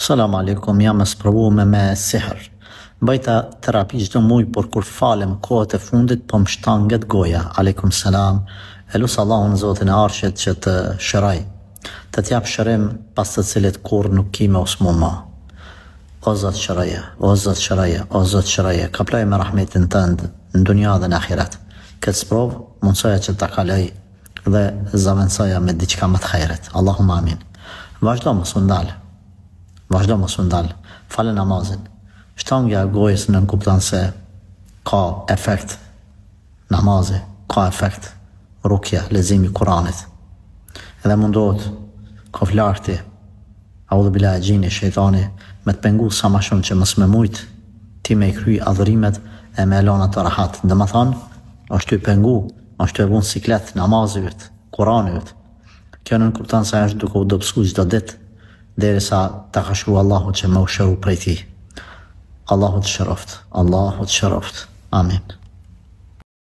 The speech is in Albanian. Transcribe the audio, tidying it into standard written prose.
Salam aleikum, jam e sprovuar me sihr. Bëjta terapi çdo muaj, por kur falem kohët e fundit po më shtanget goja. Aleikum salam. E lusë Allahun Zotin e Arshit që të shëroj, të t'jap shërim pas të cilit kur nuk ki me usmu ma. O Zot shëroje, o Zot shëroje, o Zot shëroje, ka ploj me rahmetin tënd në dunja dhe në ahiret. Këtë sprov mundsoja që ta kaloj dhe zaventsoja me diçka më të hajret. Allahumma amin. Vazhdo mos u ndal. Vazhdo mos u ndal. Falë namazin. Shtangja e gojës në kupton se ka efekt. Namazi ka efekt. Rukja, leximi i Kuranit. Edhe mundohet ka flarti. Audhu billahi gjini shejtani me të pengu sa ma shumë që mos me mujt ti me i kry adhurimet e me elona të rahat. Dhe më thonë, është të i pengu, është të e vunë siklet, namazivet, Kuranivet. Kjo nën kupton se është duke u dobësu çdo ditë, derisa ta ka shru Allahu që me u shëru prej ti. Allahu të shëroft, Allahu të shëroft. Amin.